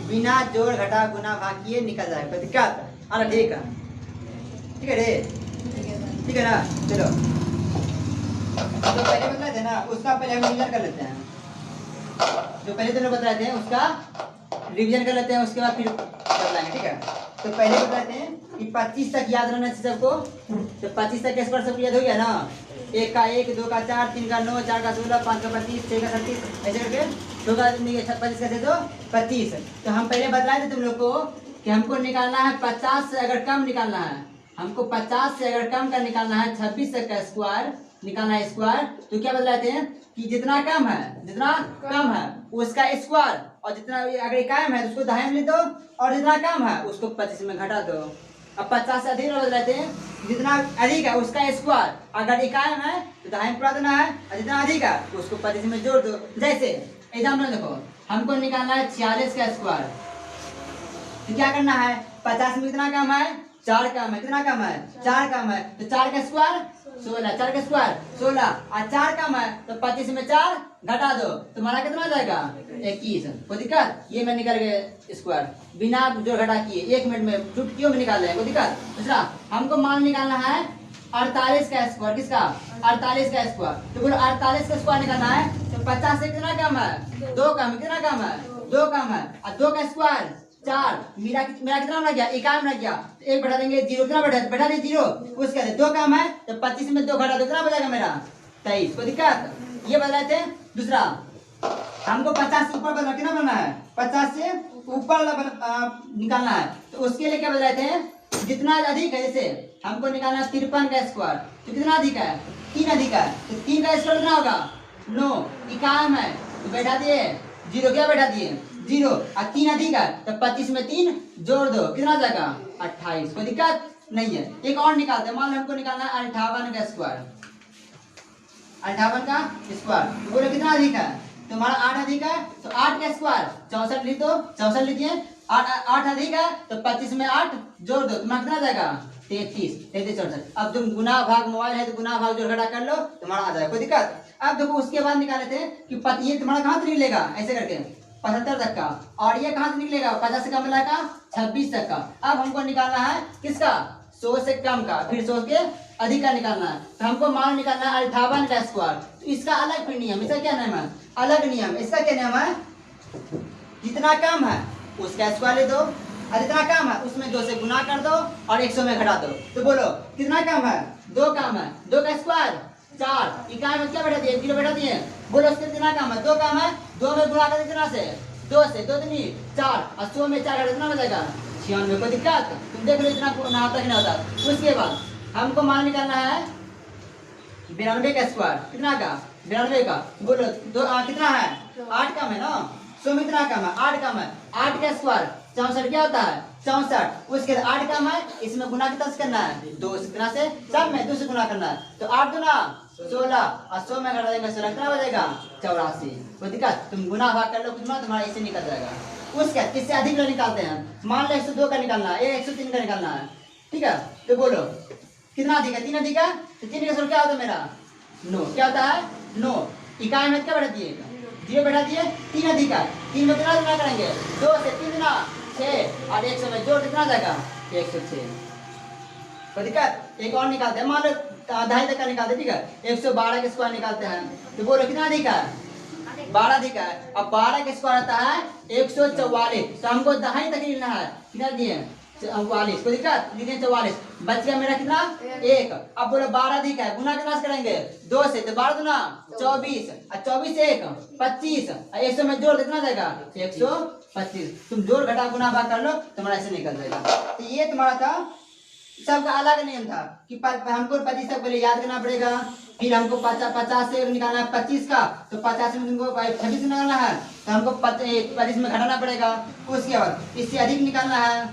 बिना जोड़ घटा गुना भाग किए निकल जाएगा। कोई दिक्कत? अरे ठीक है, ठीक है रे, ठीक है ना। चलो जो पहले बताए थे ना उसका पहले हम रिवीजन कर लेते हैं। जो पहले तुमने बताए थे उसका रिवीजन कर लेते हैं, उसके बाद फिर बदलाएंगे, ठीक है। तो पहले बताते हैं कि 25 तक याद रहना चाहिए सबको। तो 25 तक स्क्वायर सबको याद हो गया ना। 1 का 1, 2 का 4, 3 का 9, 4 का 16, 5 का 25, 6 का 37, ऐसे करके 2 का 25 कैसे तो 25। तो हम पहले बतलाए थे तुम लोग को कि हमको निकालना है 50 से अगर कम निकालना है, हमको 50 से अगर कम का निकालना है 26 तक का स्क्वायर निकालना है स्क्वायर। तो क्या बतलाते हैं कि जितना कम है उसका स्क्वायर, और जितना अगर कायम है तो उसको दाएं में ले दो, और जितना कम है उसको 25 में घटा दो। अब 50 से अधिक बदलाते हैं, जितना अधिक है उसका स्क्वायर, अगर कायम है तो दाएं में पूरा देना है, और जितना अधिक है उसको 25 में जोड़ दो। जैसे एग्जाम्पल देखो, हमको निकालना है 46 का स्क्वायर। तो क्या करना है, 50 में कितना कम है, 4 कम है, कितना कम है, 4 कम है, तो 4 का स्क्वायर 16, 4 का स्क्वायर 16, और 4 कम है तो 25 में 4 घटा दो, तुम्हारा कितना जाएगा 21। कोई दिक्कत? ये मैं निकल गए स्क्वायर बिना जोड़ घटा किए, 1 मिनट में चुटकियों में निकाल लेंगे, कोई दिक्कत? दूसरा हमको मान निकालना है 48 का स्क्वायर। किसका? 48 का स्क्वायर। तो बोलो 48 का स्क्वायर निकालना है, तो 50 से कितना कम है, 2 कम है, कितना कम है, 2 कम है, और 2 का स्क्वायर 4, मेरा कितना बना गया, 51 बना गया। तो 1 बढ़ा देंगे, 0 कितना बैठा दे 0, उसके 2 कम है तो 25 में 2 घटा दो, कितना बचेगा मेरा 23। कोई दिक्कत? ये बदलाए थे। दूसरा हमको 50 से ऊपर बदला, कितना बनना है, 50 से ऊपर निकालना है। तो उसके लिए क्या बदलाए थे, जितना अधिक है, जैसे हमको निकालना है 53 का स्क्वायर, तो कितना अधिक है, 3 अधिक है, तो 3 का स्क्वायर कितना होगा 9, 51 है तो बैठा दिए 0, क्या बैठा दिए 0, और 3 अधिक है तो 25 में 3 जोड़ दो, कितना जाएगा 28। कोई दिक्कत नहीं है। एक और निकालते हैं, मान लो हमको निकालना है 58 का स्क्वायर, 58 का स्क्वायर। तो बोलो कितना अधिक है, तुम्हारा 8 अधिक है तो 8 का स्क्वायर 64 लिख दो, 64 लिखिए, 8 अधिक है तो 25 में 8 जोड़ दो, तुम्हारा कितना जाएगा 33, 33 64। अब तुम गुना भाग मोबाइल है तो गुना भाग जोड़ घटा कर लो, तुम्हारा आ जाएगा। कोई दिक्कत? अब देखो उसके बाद निकाले थे कि ये तुम्हारा कहाँ से निकलेगा, ऐसे करके 75 तक का, और ये कहाँ से निकलेगा 50 से कम मिला का 26 तक का। अब हमको निकालना है किसका, 100 से कम का, फिर 100 के अधिक का निकालना है। तो हमको मान निकालना है 58 का स्क्वायर। तो इसका अलग फिर नियम, इसका क्या नियम है, अलग नियम। इसका क्या नियम है, जितना कम है उसका स्क्वायर ले दो, और जितना कम है उसमें 2 से गुना कर दो और 100 में घटा दो। तो बोलो कितना कम है, 2 कम है, 2 का स्क्वायर 4, इकाई में क्या बैठा दिए 0 बैठा दिए। बोलो उसके कितना कम है, 2 कम है, 2 में गुणा कर कितना से 2 से, 2 दूनी 4, और 100 में 4 घटा कितना बचेगा 96। कोई दिक्कत? तुम देख लो इतना ना होता कि नहीं होता। उसके बाद हमको मान निकालना है 92 का स्क्वायर, कितना का 92 का। बोलो कितना है 8 कम है ना, 100 में कितना कम है 8 कम है, 8 का स्क्वायर 64 क्या होता है 64। उसके 8 कम है, इसमें गुना कितना से करना है 2 से, कितना से सब में 2 से गुना करना है। तो 8 दूना 16, और 100 में घटा देंगे 16, कितना बचेगा 84। कोई दिक्कत? तुम गुना भाग कर लो कुछ ना, तुम्हारा इससे निकल जाएगा। उसके इससे अधिक लोग निकालते हैं, मान लो 102 का निकालना है, 103 का निकालना है, ठीक है। तो बोलो कितना अधिक है, 3 अधिक है, तो 3 का क्या होता है मेरा 9, क्या होता है 9, इकाई में क्या बैठा दिए 0 बैठा दिए, 3 अधिक है, 3 में कितना गुना करेंगे 2 से, 3 गुना 6, और 100 में जोड़ कितना जाएगा 106। कोई दिक्कत? एक और निकालते हैं, मान लो 2.5 तक का निकालते हैं, ठीक है। 112 के स्क्वायर निकालते हैं। तो बोलो कितना अधिक है 12 अधिक है, अब 12 का स्क्वायर आता है 144। तो हमको 2.5 तक लेना है, कितना दिए 44। कोई दिक्कत? लिखे 44, बच गया मेरा कितना 1। अब बोलो 12 अधिक है, गुना कितना से करेंगे 2 से, तो 12 गुना 24, और 24 से 1 25, और 100 में जोड़ कितना जाएगा 125। तुम जोड़ घटा गुना भाग कर लो, तुम्हारा ऐसे निकल जाएगा। तो ये तुम्हारा था, सबका अलग नियम था कि हमको 25 तक पहले याद करना पड़ेगा, फिर हमको 50 से निकालना है 25 का, तो 50 में तुमको 26 निकालना है, तो हमको 25 में घटाना पड़ेगा। उसके बाद इससे अधिक निकालना है,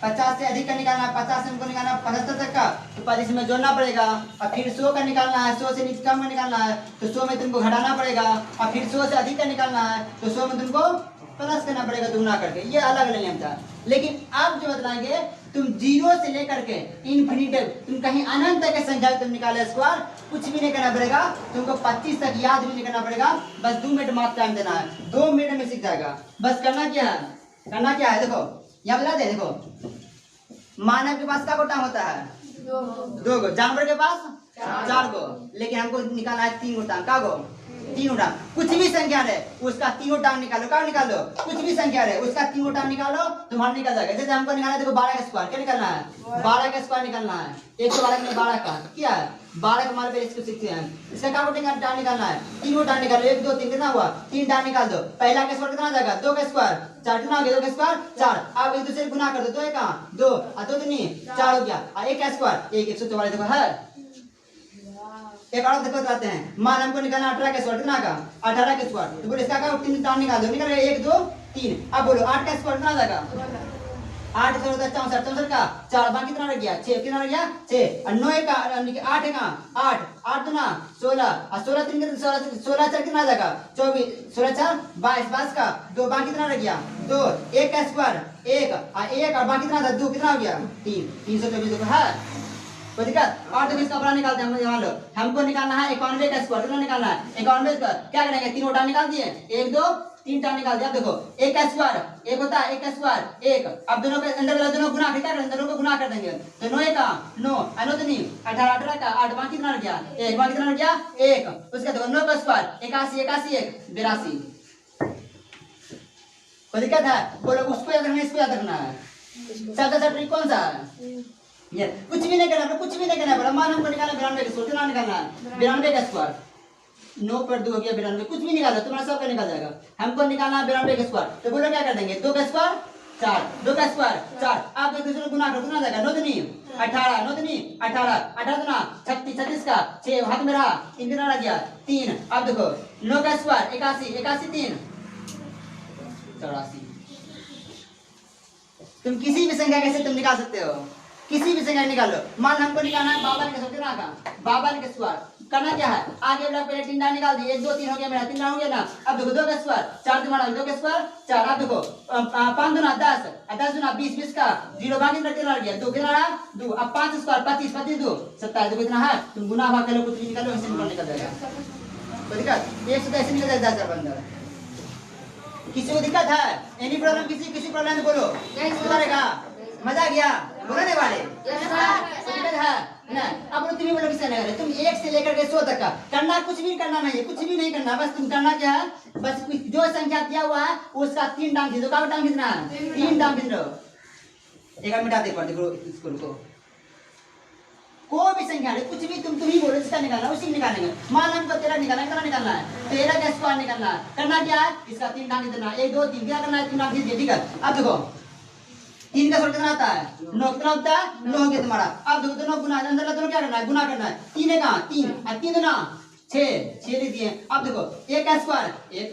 50 से अधिक का निकालना है, 50 से हमको निकालना है 75 तक का, तो 25 में जोड़ना पड़ेगा। और फिर 100 का निकालना है, 100 से नीचे कम का निकालना है, तो 100 में तुमको घटाना पड़ेगा। और फिर 100 से अधिक का निकालना है, तो 100 में तुमको प्लस करना पड़ेगा दुगना करके। ये अलग नियम था। लेकिन अब जो बतलाएंगे तुम जीरो से लेकर के इन्फिनिटी, तुम कहीं अनंत तक की संख्या तुम निकाले स्क्वायर, कुछ भी नहीं करना पड़ेगा तुमको, 25 तक याद भी नहीं करना पड़ेगा, बस 2 मिनट मात्र टाइम देना है, 2 मिनट में सीख जाएगा। बस करना क्या है, करना क्या है, देखो यहाँ बता दे, देखो मानव के पास क्या गोटा होता है, 2 गो, जानवर के पास 4 गो, लेकिन हमको निकालना है 3 गोटा, क्या गो, 3 गोटा। कुछ भी संख्या रहे उसका 3 टांग निकालो, क्या निकालो, कुछ भी संख्या रहे उसका 3 टांग निकालो, तुम्हारा निकल जाएगा। जैसे हमको निकालना है, देखो 12 का स्क्वायर, क्या निकालना है, 12 का स्क्वायर निकालना है, 112 में 12 का क्या है, 12 का मान पे इसको सीखते हैं, इसका क्या टांग निकालना है, 3 टांग निकालो, 1 2 3 कितना हुआ, 3 टांग निकाल दो, पहला का स्क्वायर कितना आ जाएगा, 2 का स्क्वायर, 4 कितना हो गया, 2 का स्क्वायर 4, अब एक दूसरे गुना कर दो, 2 1 2 और 2 3 4 हो गया, और 1 का स्क्वायर 1 144, देखो है। एक और देखो बताते हैं, मान हमको निकालना 18 का स्क्वायर कितना का, 18 का स्क्वायर, तो बोलो इसका का 3 टांग निकाल दो, निकल गया 1 2 3, अब बोलो 8 का स्क्वायर कितना आ जाएगा, 8 से होता है 64, 64 का 4, बाकी कितना रह गया 6, कितना रह गया 6, और 9 का 8 का 8 8 2 16, और 16 3 कितना, 16 4 कितना आ जाएगा 24, 16 4 22, 22 का 2, बाकी कितना रह गया 2, 1 का स्क्वायर 1 और बाकी कितना था 2, कितना हो गया 3, 324 देखो है, कोई दिक्कत। और देखो इसका बड़ा निकालते हैं, मान लो हमको निकालना है 91 का स्क्वायर, कितना निकालना है 91 का, क्या करेंगे 3 टांग निकाल दिए, 1 2 3 टांग निकाल दिया, देखो 1 का स्क्वायर 1 होता है, 1 का स्क्वायर 1, अब दोनों के अंदर वाला दोनों गुना क्या करेंगे, दोनों को गुना कर देंगे, तो 9 का 9 9 3 18 18 का 8, बाकी कितना रह गया 1, बाकी कितना रह गया 1, उसका देखो 9 का स्क्वायर 81 81 1 82, कोई दिक्कत है, बोलो उसको याद रखना है, इसको याद रखना है, सबसे ट्रिक कौन सा है ये, कुछ भी नहीं करना, कुछ भी नहीं करना पड़ा, मान हमको निकालना 92 का स्क्वायर, कितना निकालना है 92 का स्क्वायर, 9 पर 2 हो गया 92, कुछ भी निकालो तुम्हारा सब का निकल जाएगा, हमको निकालना है 92 का स्क्वायर, तो बोलो क्या कर देंगे 2 का स्क्वायर 4, 2 का स्क्वायर 4, आप एक दूसरे को गुना करो, कितना जाएगा 9 3 18 9 3 18 18 2 36 36 का 6 हाथ में रहा 3 कितना रह गया 3, अब देखो 9 का स्क्वायर 81 81 3 84, तुम किसी भी संख्या कैसे तुम निकाल सकते हो, किसी भी संख्या निकालो, मान हमको निकालना है 52 का कितना का 52 का स्क्वायर, करना क्या है आगे वाला पहले 3 टांग निकाल दिए, 1 2 3 हो गया मेरा, 3 टांग हो गया ना, अब देखो 2 का स्क्वायर 4 तुम्हारा 2 का स्क्वायर 4, अब देखो 5 2 10 10 2 20 20 का 0, बाकी कितना रह गया 2, कितना रहा 2, अब 5 स्क्वायर 25 25 2 27, देखो इतना है, तुम गुना भाग कर लो, कुछ भी निकालो ऐसे निकल जाएगा, कोई दिक्कत 1 से ऐसे निकल जाएगा 10 अंदर, किसी को दिक्कत है, एनी प्रॉब्लम, किसी प्रॉब्लम बोलो, सुधारेगा, मजा आ गया, बोलने वाले दिक्कत है ना, अब तुम ही बोलो किससे नहीं, तुम 1 से लेकर के 100 तक का करना, कुछ भी करना नहीं है, कुछ भी नहीं करना, बस तुम करना क्या है, बस जो संख्या दिया हुआ है उसका 3 टांग खींचो, क्या टांग खींचना है 3 टांग खींच लो, एक मिनट आते पर देखो इसको रुको, कोई भी संख्या नहीं, कुछ भी तुम ही बोलो जिसका निकालना उसी निकालेंगे, मान हमको 13 निकालना है, कितना निकालना है 13 का स्क्वायर निकालना है, करना क्या है इसका 3 टांग खींचना, 1 2 3 क्या करना है 3 टांग खींच दिए, ठीक है। अब देखो 3 का स्क्वायर कितना आता है 9, कितना होता है 9 हो गया तुम्हारा, अब देखो दोनों गुना, अंदर दोनों क्या करना है गुना करना है, 3 है कहाँ 3 और 3 2 6 लिख दिए, अब देखो 1 का स्क्वायर 1,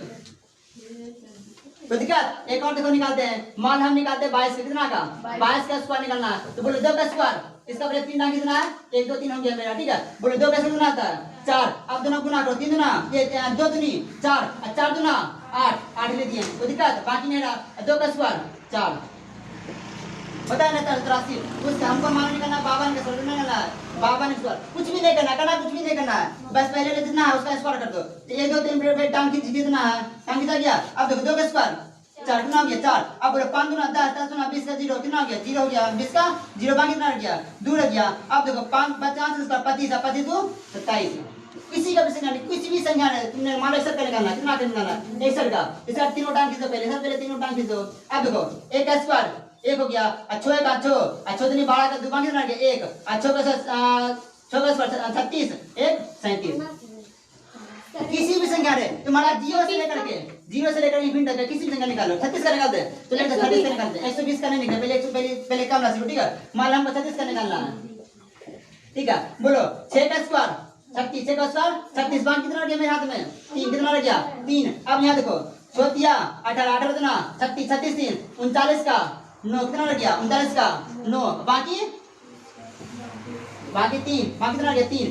तो दिक्कत एक और देखो निकालते हैं, मान हम निकालते हैं 22 का, कितना का 22 का स्क्वायर निकालना है, तो बोलो 2 का स्क्वायर, इसका पहले 3 टांग कितना है 1 2 3 हो गया मेरा, ठीक है, बोलो 2 कैसे गुना आता है 4, अब दोनों गुना करो, 3 2 ये 2 2 4 और 4 2 8 8 ले दिए, कोई दिक्कत बाकी नहीं रहा, 2 का स्क्वायर 4 पता है ना 83, उसका हमको मान निकालना 52 का स्क्वायर निकालना है, 52 स्क्वायर, कुछ भी नहीं करना कुछ भी नहीं करना है, बस पहले जितना है उसका स्क्वायर कर दो, तो 1 2 3 पे टांग खींच कितना है, टांग खींचा गया, अब देखो 2 का स्क्वायर 4 कितना हो गया 4, अब बोलो 5 2 10 10 2 20 का 0 कितना हो गया 0 हो गया, 20 का 0 बाकी कितना रह गया 2 रह गया, अब देखो 5 50 का 25 25 2 27, किसी का भी संख्या नहीं, कुछ भी संख्या नहीं, तुमने मान लो 61 का निकालना, कितना का निकालना 61 का, इसका तीनों टांग खींचो, पहले तीनों टांग खींचो, अब देखो 1 का स्क्वायर 1 हो गया, अच्छो 1 अच्छो अच्छो तो नहीं 12 का 2 बाकी कितना रह गया 1, अच्छो का 6 का स्क्वायर 36 1 37, किसी भी संख्या रे तुम्हारा 0 से लेकर इंफिनिटी तक किसी भी संख्या निकालो, 36 का निकालते हैं तो लेकर 36 का निकालते हैं, 120 का नहीं निकले, पहले कम राशि, ठीक है, मान हमको 36 का निकालना है, ठीक है, बोलो 6 का स्क्वायर 36, 6 का स्क्वायर 36, बाकी कितना रह गया मेरे हाथ में 3, कितना रह गया 3, अब यहाँ देखो 18 18 2 36 36 3 39 का 9, कितना रह गया 39 का 9, बाकी 3, बाकी कितना रह गया 3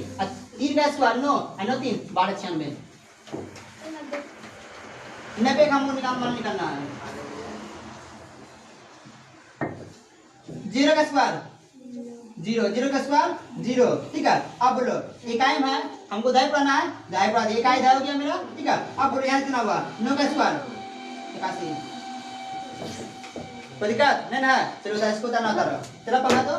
3 का स्क्वायर 9 9 3 12 96, 90 का हमको निकालना है, जीरो का स्क्वायर जीरो, जीरो का स्क्वायर जीरो, ठीक है। अब बोलो इकाई में है, हमको दाई पढ़ना है, दाई पढ़ा दिया, इकाई दाई हो गया मेरा, ठीक है। अब बोलो यहाँ कितना हुआ, 9 का स्क्वायर 81। कोई दिक्कत नहीं ना, चलो इसको उतारना उतारो, चलो पढ़ा दो।